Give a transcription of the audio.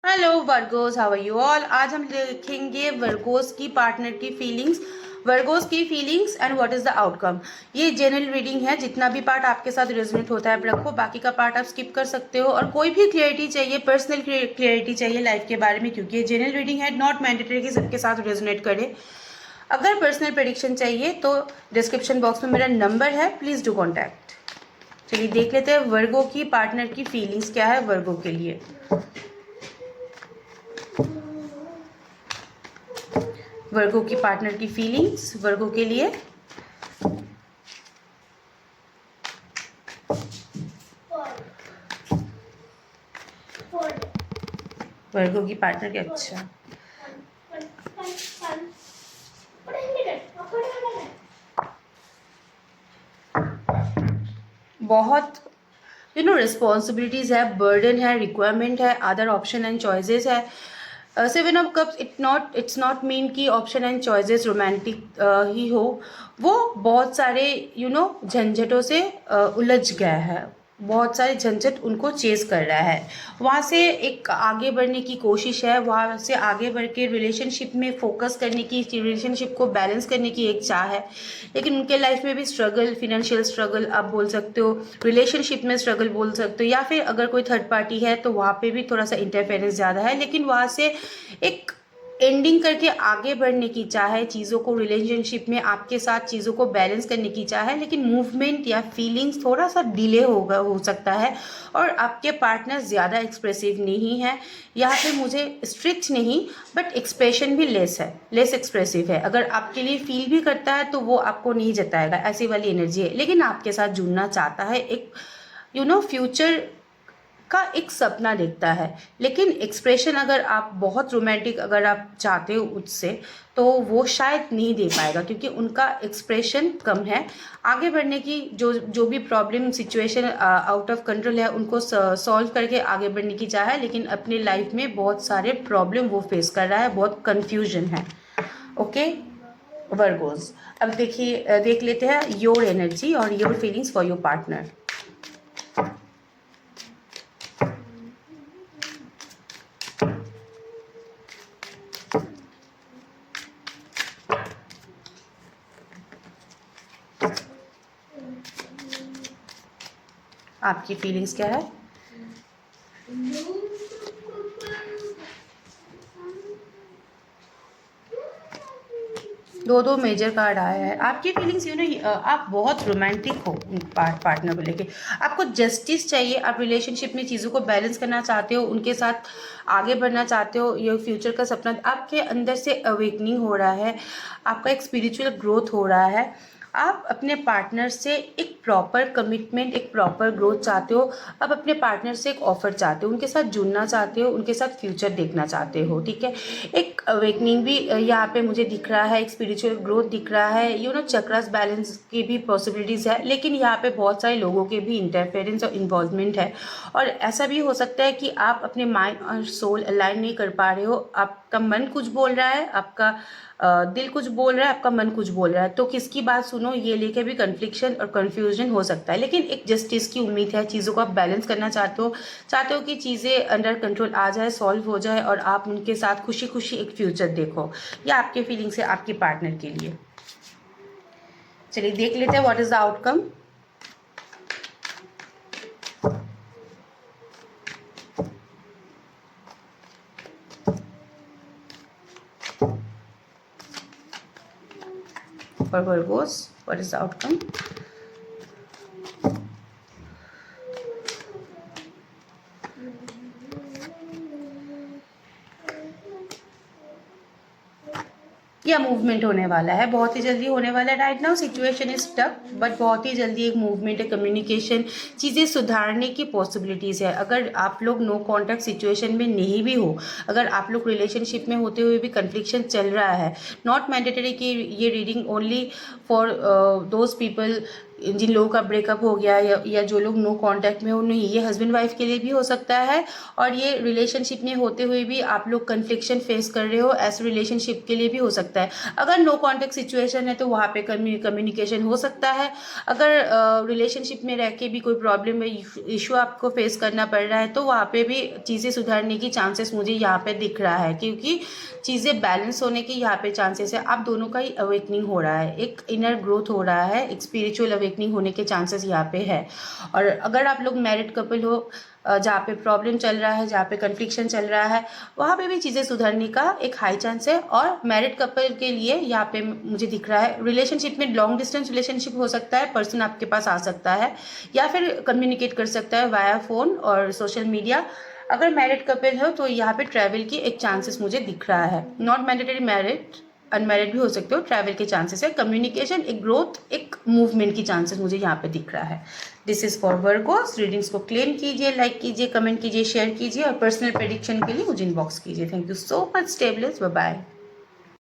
Hello Virgos, how are you all. आज हम देखेंगे वर्गोस की पार्टनर की फीलिंग्स, वर्गोस की feelings and what is the outcome. ये जनरल रीडिंग है, जितना भी पार्ट आपके साथ रेजोनेट होता है आप रखो, बाकी का पार्ट आप स्किप कर सकते हो। और कोई भी क्लियरिटी चाहिए, पर्सनल क्लियरिटी चाहिए लाइफ के बारे में, क्योंकि ये जनरल रीडिंग है, नॉट मैंडेटरी कि सबके साथ रेजोनेट करे। अगर पर्सनल प्रेडिक्शन चाहिए तो डिस्क्रिप्शन बॉक्स में मेरा नंबर है, प्लीज डू कॉन्टैक्ट। चलिए देख लेते हैं वर्गो की पार्टनर की फीलिंग्स क्या है वर्गो के लिए। वर्गो की पार्टनर की फीलिंग्स वर्गो के लिए। वर्गो की पार्टनर के अच्छा बहुत रिस्पॉन्सिबिलिटीज है, बर्डन है, रिक्वायरमेंट है, अदर ऑप्शन एंड चॉइसेस है। Seven of cups it's not mean कि ऑप्शन एंड चॉइसेस रोमांटिक ही हो। वो बहुत सारे झंझटों से उलझ गया है, बहुत सारे झंझट उनको चेस कर रहा है। वहाँ से एक आगे बढ़ने की कोशिश है, वहाँ से आगे बढ़ के रिलेशनशिप में फोकस करने की, रिलेशनशिप को बैलेंस करने की एक चाह है। लेकिन उनके लाइफ में भी स्ट्रगल, फिनेंशियल स्ट्रगल आप बोल सकते हो, रिलेशनशिप में स्ट्रगल बोल सकते हो, या फिर अगर कोई थर्ड पार्टी है तो वहाँ पे भी थोड़ा सा इंटरफेरेंस ज़्यादा है। लेकिन वहाँ से एक एंडिंग करके आगे बढ़ने की चाह है, चीज़ों को रिलेशनशिप में आपके साथ चीज़ों को बैलेंस करने की चाह है। लेकिन मूवमेंट या फीलिंग्स थोड़ा सा डिले हो सकता है। और आपके पार्टनर ज़्यादा एक्सप्रेसिव नहीं है, यहाँ पे मुझे स्ट्रिक्ट नहीं बट एक्सप्रेशन भी लेस है, लेस एक्सप्रेसिव है। अगर आपके लिए फील भी करता है तो वो आपको नहीं जताएगा, ऐसी वाली एनर्जी है। लेकिन आपके साथ जुड़ना चाहता है, एक फ्यूचर का एक सपना देखता है। लेकिन एक्सप्रेशन अगर आप बहुत रोमांटिक अगर आप चाहते हो उससे, तो वो शायद नहीं दे पाएगा, क्योंकि उनका एक्सप्रेशन कम है। आगे बढ़ने की जो भी problem situation out of control है उनको सॉल्व करके आगे बढ़ने की चाह है। लेकिन अपने लाइफ में बहुत सारे प्रॉब्लम वो फेस कर रहा है, बहुत कन्फ्यूजन है। ओके वर्गोज, अब देखिए देख लेते हैं योर एनर्जी और your feelings for your partner. आपकी फीलिंग्स क्या है? दो मेजर कार्ड आया है। आपकी फीलिंग्स आप बहुत रोमांटिक हो पार्टनर को लेके, आपको जस्टिस चाहिए, आप रिलेशनशिप में चीज़ों को बैलेंस करना चाहते हो, उनके साथ आगे बढ़ना चाहते हो, ये फ्यूचर का सपना आपके अंदर से अवेकनिंग हो रहा है, आपका एक स्पिरिचुअल ग्रोथ हो रहा है। आप अपने पार्टनर से एक प्रॉपर कमिटमेंट, एक प्रॉपर ग्रोथ चाहते हो। आप अपने पार्टनर से एक ऑफर चाहते हो, उनके साथ जुड़ना चाहते हो, उनके साथ फ्यूचर देखना चाहते हो। ठीक है, एक अवेकनिंग भी यहाँ पे मुझे दिख रहा है, एक स्पिरिचुअल ग्रोथ दिख रहा है, चक्रास बैलेंस की भी पॉसिबिलिटीज़ है। लेकिन यहाँ पे बहुत सारे लोगों के भी इंटरफेरेंस और इन्वॉल्वमेंट है। और ऐसा भी हो सकता है कि आप अपने माइंड और सोल अलाइन नहीं कर पा रहे हो। आपका मन कुछ बोल रहा है, आपका दिल कुछ बोल रहा है, आपका मन कुछ बोल रहा है। तो किसकी बात सुनो, ये लेके भी कन्फ्लिक्शन और कन्फ्यूजन हो सकता है। लेकिन एक जस्टिस की उम्मीद है, चीज़ों को आप बैलेंस करना चाहते हो कि चीज़ें अंडर कंट्रोल आ जाए, सॉल्व हो जाए, और आप उनके साथ खुशी खुशी एक फ्यूचर देखो। ये आपके फीलिंग्स है आपके पार्टनर के लिए। चलिए देख लेते हैं what is the outcome. For Virgos, what is the outcome? या मूवमेंट होने वाला है, बहुत ही जल्दी होने वाला है। Right now situation is tough, but बहुत ही जल्दी एक मूवमेंट है, कम्युनिकेशन, चीज़ें सुधारने की पॉसिबिलिटीज़ है। अगर आप लोग नो कॉन्टैक्ट सिचुएशन में नहीं भी हो, अगर आप लोग रिलेशनशिप में होते हुए भी कन्फ्लिक्शन चल रहा है, नॉट मैंडेटरी कि ये reading only for those people जिन लोगों का ब्रेकअप हो गया या जो लोग नो कांटेक्ट में हो, उन्हें ये हस्बैंड वाइफ के लिए भी हो सकता है। और ये रिलेशनशिप में होते हुए भी आप लोग कन्फ्लिक्शन फेस कर रहे हो, ऐसे रिलेशनशिप के लिए भी हो सकता है। अगर नो कांटेक्ट सिचुएशन है तो वहाँ पे कम्युनिकेशन हो सकता है। अगर रिलेशनशिप में रह के भी कोई प्रॉब्लम है, इशू आपको फेस करना पड़ रहा है, तो वहाँ पे भी चीज़ें सुधरने की चांसेस मुझे यहाँ पे दिख रहा है, क्योंकि चीज़ें बैलेंस होने की यहाँ पे चांसेस है। आप दोनों का ही अवेकनिंग हो रहा है, एक इनर ग्रोथ हो रहा है, एक स्पिरिचुअल अवेकनिंग होने के चांसेस यहाँ पे है। और अगर आप लोग मैरिड कपल हो, जहाँ पे प्रॉब्लम चल रहा है, जहाँ पे कन्फ्लिक्शन चल रहा है, वहाँ पे भी चीज़ें सुधरने का एक हाई चांस है। और मैरिड कपल के लिए यहाँ पे मुझे दिख रहा है, रिलेशनशिप में लॉन्ग डिस्टेंस रिलेशनशिप हो सकता है, पर्सन आपके पास आ सकता है या फिर कम्युनिकेट कर सकता है वाया फ़ोन और सोशल मीडिया। अगर मैरिड कपल हो तो यहाँ पे ट्रैवल की एक चांसेस मुझे दिख रहा है। नॉट मैंडेटरी मैरिड, अनमैरिड भी हो सकते हो, ट्रैवल के चांसेस है, कम्युनिकेशन, एक ग्रोथ, एक मूवमेंट की चांसेस मुझे यहाँ पे दिख रहा है। This is for Virgos. Readings को क्लेम कीजिए, लाइक कीजिए, कमेंट कीजिए, शेयर कीजिए और पर्सनल प्रेडिक्शन के लिए मुझे इनबॉक्स कीजिए। Thank you so much. Stay blessed, bye bye.